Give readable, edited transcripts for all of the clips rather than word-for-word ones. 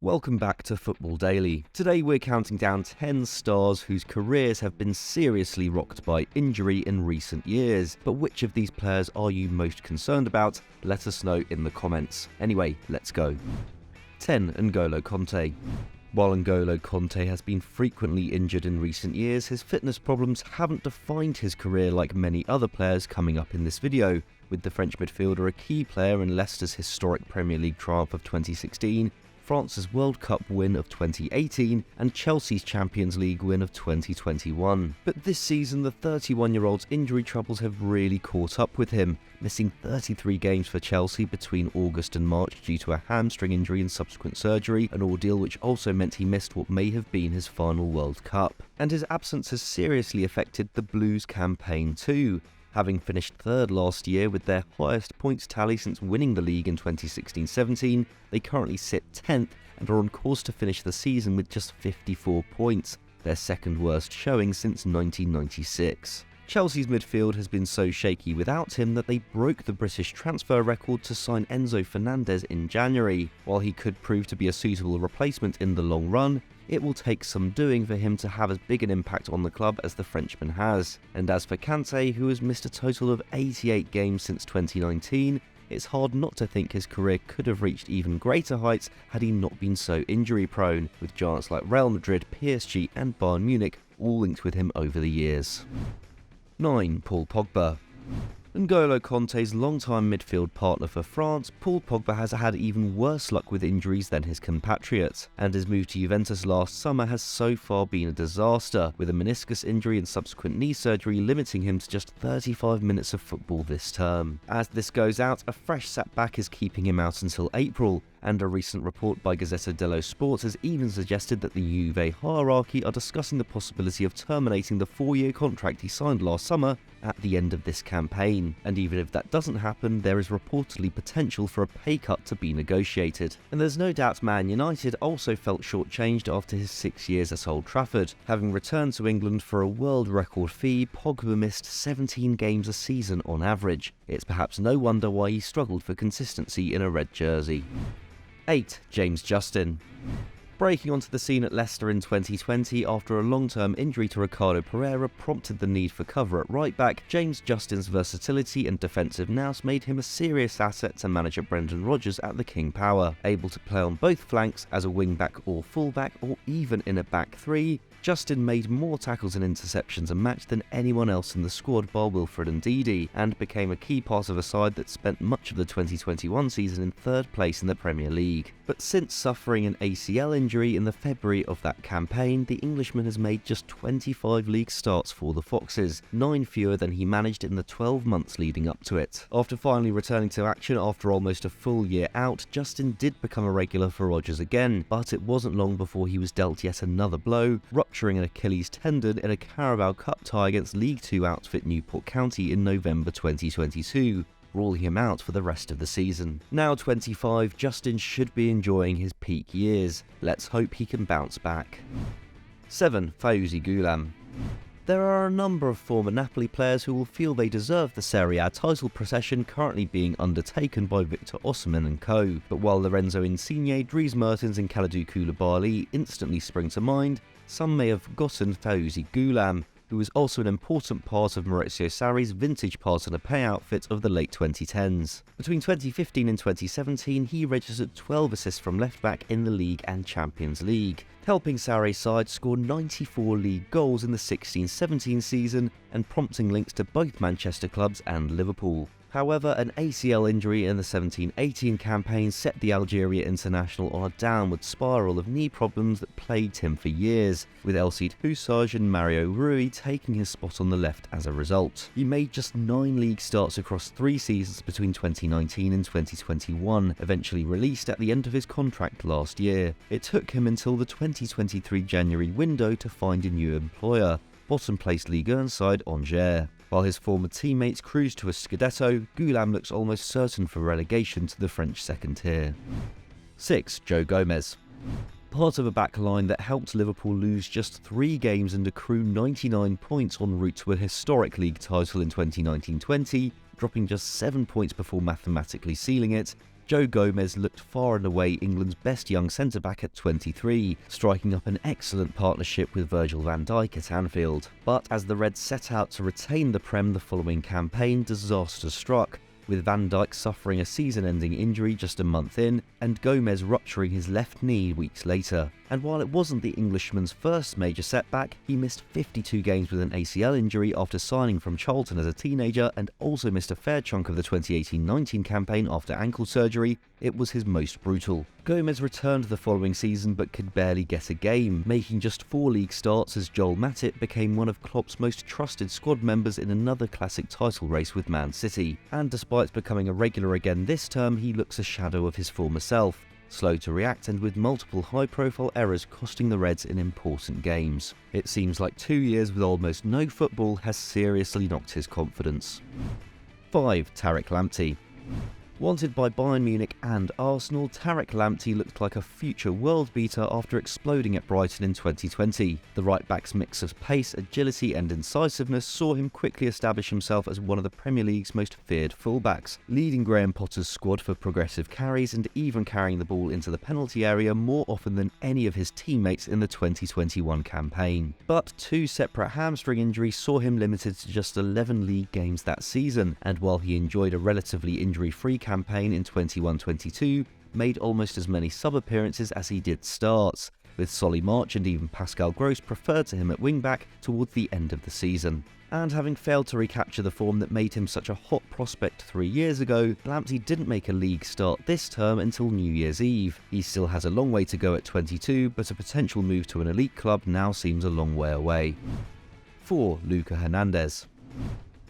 Welcome back to Football Daily. Today we're counting down 10 stars whose careers have been seriously rocked by injury in recent years. But which of these players are you most concerned about? Let us know in the comments. Anyway, let's go. 10. N'Golo Kanté. While N'Golo Kanté has been frequently injured in recent years, his fitness problems haven't defined his career like many other players coming up in this video, with the French midfielder a key player in Leicester's historic Premier League triumph of 2016, France's World Cup win of 2018 and Chelsea's Champions League win of 2021. But this season the 31-year-old's injury troubles have really caught up with him, missing 33 games for Chelsea between August and March due to a hamstring injury and subsequent surgery, an ordeal which also meant he missed what may have been his final World Cup. And his absence has seriously affected the Blues' campaign too. Having finished third last year with their highest points tally since winning the league in 2016-17, they currently sit 10th and are on course to finish the season with just 54 points, their second worst showing since 1996. Chelsea's midfield has been so shaky without him that they broke the British transfer record to sign Enzo Fernandez in January. While he could prove to be a suitable replacement in the long run, it will take some doing for him to have as big an impact on the club as the Frenchman has. And as for Kanté, who has missed a total of 88 games since 2019, it's hard not to think his career could have reached even greater heights had he not been so injury-prone, with giants like Real Madrid, PSG and Bayern Munich all linked with him over the years. 9. Paul Pogba. N'Golo Kanté's longtime midfield partner for France, Paul Pogba has had even worse luck with injuries than his compatriot, and his move to Juventus last summer has so far been a disaster, with a meniscus injury and subsequent knee surgery limiting him to just 35 minutes of football this term. As this goes out, a fresh setback is keeping him out until April, and a recent report by Gazzetta dello Sport has even suggested that the Juve hierarchy are discussing the possibility of terminating the 4-year contract he signed last summer at the end of this campaign. And even if that doesn't happen, there is reportedly potential for a pay cut to be negotiated. And there's no doubt Man United also felt shortchanged after his 6 years at Old Trafford. Having returned to England for a world record fee, Pogba missed 17 games a season on average. It's perhaps no wonder why he struggled for consistency in a red jersey. 8. James Justin. Breaking onto the scene at Leicester in 2020 after a long-term injury to Ricardo Pereira prompted the need for cover at right-back, James Justin's versatility and defensive nous made him a serious asset to manager Brendan Rodgers at the King Power. Able to play on both flanks as a wing-back or full-back or even in a back three, Justin made more tackles and interceptions a match than anyone else in the squad bar Wilfred Ndidi, and became a key part of a side that spent much of the 2021 season in third place in the Premier League. But since suffering an ACL injury in the February of that campaign, the Englishman has made just 25 league starts for the Foxes, 9 fewer than he managed in the 12 months leading up to it. After finally returning to action after almost a full year out, Justin did become a regular for Rodgers again, but it wasn't long before he was dealt yet another blow, rupturing an Achilles tendon in a Carabao Cup tie against League 2 outfit Newport County in November 2022, ruling him out for the rest of the season. Now 25, Justin should be enjoying his peak years. Let's hope he can bounce back. 7. Faouzi Ghoulam. There are a number of former Napoli players who will feel they deserve the Serie A title procession currently being undertaken by Victor Osimhen and co. But while Lorenzo Insigne, Dries Mertens and Kalidou Koulibaly instantly spring to mind, some may have forgotten Faouzi Ghoulam, who was also an important part of Maurizio Sarri's vintage Partner Pay outfit of the late 2010s. Between 2015 and 2017, he registered 12 assists from left-back in the league and Champions League, helping Sarri's side score 94 league goals in the 16-17 season and prompting links to both Manchester clubs and Liverpool. However, an ACL injury in the 17-18 campaign set the Algeria international on a downward spiral of knee problems that plagued him for years, with El Cid Houssage and Mario Rui taking his spot on the left as a result. He made just 9 league starts across 3 seasons between 2019 and 2021, eventually released at the end of his contract last year. It took him until the 2023 January window to find a new employer, bottom-placed Ligue 1 side Angers. While his former teammates cruise to a Scudetto, Ghoulam looks almost certain for relegation to the French second tier. 6. Joe Gomez. Part of a back line that helped Liverpool lose just 3 games and accrue 99 points en route to a historic league title in 2019-20, dropping just 7 points before mathematically sealing it, Joe Gomez looked far and away England's best young centre-back at 23, striking up an excellent partnership with Virgil van Dijk at Anfield. But as the Reds set out to retain the Prem the following campaign, disaster struck, with Van Dijk suffering a season-ending injury just a month in, and Gomez rupturing his left knee weeks later. And while it wasn't the Englishman's first major setback, he missed 52 games with an ACL injury after signing from Charlton as a teenager, and also missed a fair chunk of the 2018-19 campaign after ankle surgery. It was his most brutal. Gomez returned the following season but could barely get a game, making just 4 league starts as Joel Matip became one of Klopp's most trusted squad members in another classic title race with Man City. And despite becoming a regular again this term, he looks a shadow of his former self, slow to react and with multiple high-profile errors costing the Reds in important games. It seems like 2 years with almost no football has seriously knocked his confidence. 5. Tariq Lamptey. Wanted by Bayern Munich and Arsenal, Tariq Lamptey looked like a future world beater after exploding at Brighton in 2020. The right-back's mix of pace, agility and incisiveness saw him quickly establish himself as one of the Premier League's most feared fullbacks, leading Graham Potter's squad for progressive carries and even carrying the ball into the penalty area more often than any of his teammates in the 2021 campaign. But 2 separate hamstring injuries saw him limited to just 11 league games that season, and while he enjoyed a relatively injury-free campaign in 21-22, made almost as many sub-appearances as he did starts, with Solly March and even Pascal Gross preferred to him at wing-back towards the end of the season. And having failed to recapture the form that made him such a hot prospect 3 years ago, Lamptey didn't make a league start this term until New Year's Eve. He still has a long way to go at 22, but a potential move to an elite club now seems a long way away. 4. Lucas Hernandez.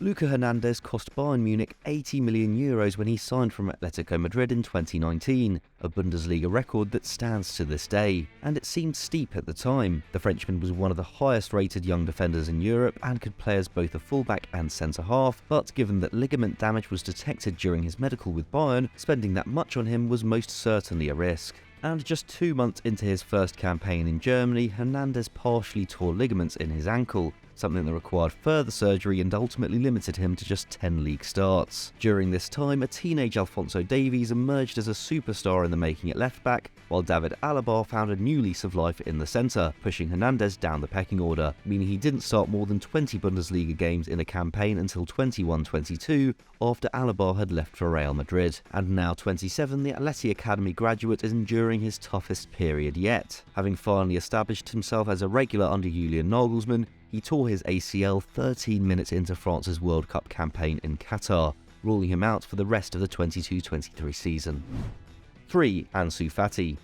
Lucas Hernandez cost Bayern Munich €80 million when he signed from Atletico Madrid in 2019, a Bundesliga record that stands to this day, and it seemed steep at the time. The Frenchman was one of the highest rated young defenders in Europe and could play as both a fullback and centre-half, but given that ligament damage was detected during his medical with Bayern, spending that much on him was most certainly a risk. And just 2 months into his first campaign in Germany, Hernandez partially tore ligaments in his ankle, something that required further surgery and ultimately limited him to just 10 league starts. During this time, a teenage Alphonso Davies emerged as a superstar in the making at left-back, while David Alaba found a new lease of life in the centre, pushing Hernandez down the pecking order, meaning he didn't start more than 20 Bundesliga games in a campaign until 21-22, after Alaba had left for Real Madrid. And now 27, the Atleti Academy graduate is enduring his toughest period yet. Having finally established himself as a regular under Julian Nagelsmann, he tore his ACL 13 minutes into France's World Cup campaign in Qatar, ruling him out for the rest of the 22-23 season. 3. Ansu Fati.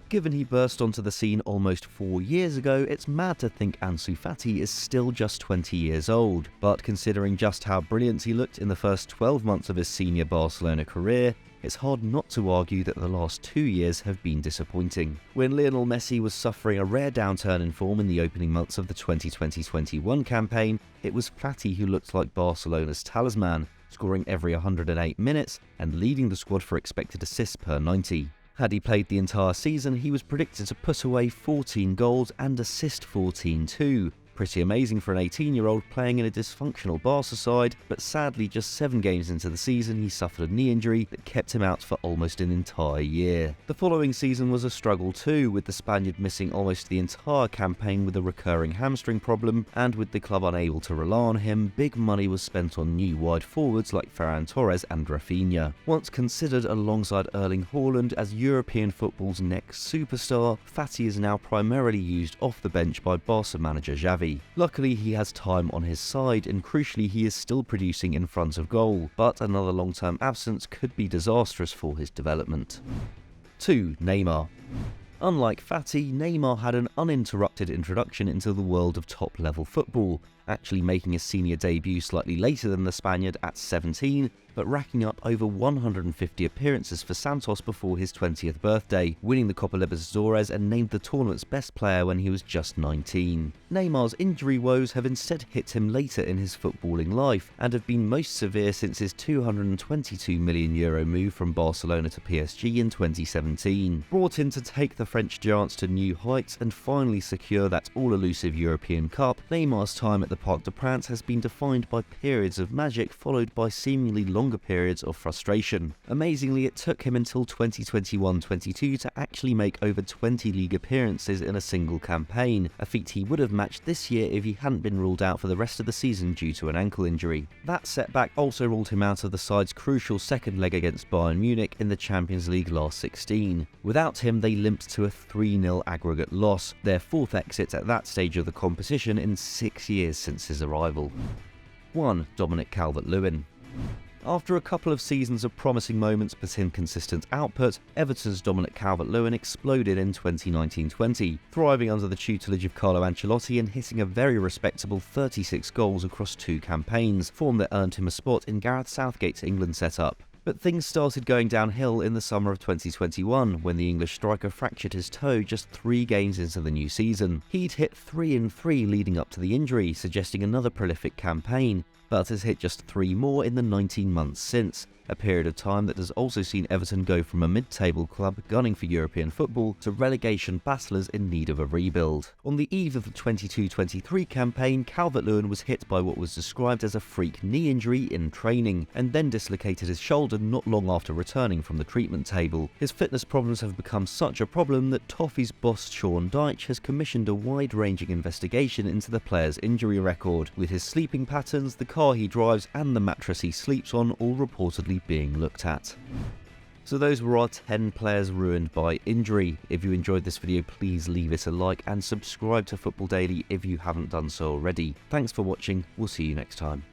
Given he burst onto the scene almost 4 years ago, it's mad to think Ansu Fati is still just 20 years old. But considering just how brilliant he looked in the first 12 months of his senior Barcelona career, it's hard not to argue that the last 2 years have been disappointing. When Lionel Messi was suffering a rare downturn in form in the opening months of the 2020-21 campaign, it was Fati who looked like Barcelona's talisman, scoring every 108 minutes and leading the squad for expected assists per 90. Had he played the entire season, he was predicted to put away 14 goals and assist 14 too. Pretty amazing for an 18-year-old playing in a dysfunctional Barca side, but sadly just 7 games into the season he suffered a knee injury that kept him out for almost an entire year. The following season was a struggle too, with the Spaniard missing almost the entire campaign with a recurring hamstring problem, and with the club unable to rely on him, big money was spent on new wide forwards like Ferran Torres and Rafinha. Once considered alongside Erling Haaland as European football's next superstar, Fati is now primarily used off the bench by Barca manager Xavi. Luckily, he has time on his side, and crucially he is still producing in front of goal, but another long-term absence could be disastrous for his development. 2. Neymar. Unlike Fati, Neymar had an uninterrupted introduction into the world of top-level football, actually making his senior debut slightly later than the Spaniard at 17, but racking up over 150 appearances for Santos before his 20th birthday, winning the Copa Libertadores and named the tournament's best player when he was just 19. Neymar's injury woes have instead hit him later in his footballing life, and have been most severe since his €222 million move from Barcelona to PSG in 2017. Brought in to take the French giants to new heights and finally secure that all-elusive European Cup, Neymar's time at the Parc des Princes has been defined by periods of magic followed by seemingly longer periods of frustration. Amazingly, it took him until 2021-22 to actually make over 20 league appearances in a single campaign, a feat he would have matched this year if he hadn't been ruled out for the rest of the season due to an ankle injury. That setback also ruled him out of the side's crucial second leg against Bayern Munich in the Champions League last 16. Without him, they limped to a 3-0 aggregate loss, their fourth exit at that stage of the competition in 6 years since his arrival. 1. Dominic Calvert-Lewin. After a couple of seasons of promising moments but inconsistent output, Everton's Dominic Calvert-Lewin exploded in 2019-20, thriving under the tutelage of Carlo Ancelotti and hitting a very respectable 36 goals across 2 campaigns, form that earned him a spot in Gareth Southgate's England setup. But things started going downhill in the summer of 2021 when the English striker fractured his toe just 3 games into the new season. He'd hit 3 in 3 leading up to the injury, suggesting another prolific campaign, but has hit just 3 more in the 19 months since, a period of time that has also seen Everton go from a mid-table club gunning for European football to relegation battlers in need of a rebuild. On the eve of the 22-23 campaign, Calvert-Lewin was hit by what was described as a freak knee injury in training, and then dislocated his shoulder not long after returning from the treatment table. His fitness problems have become such a problem that Toffee's boss Sean Dyche has commissioned a wide-ranging investigation into the player's injury record, with his sleeping patterns, the car he drives and the mattress he sleeps on all reportedly being looked at. So those were our 10 players ruined by injury. If you enjoyed this video, please leave it a like and subscribe to Football Daily if you haven't done so already. Thanks for watching, we'll see you next time.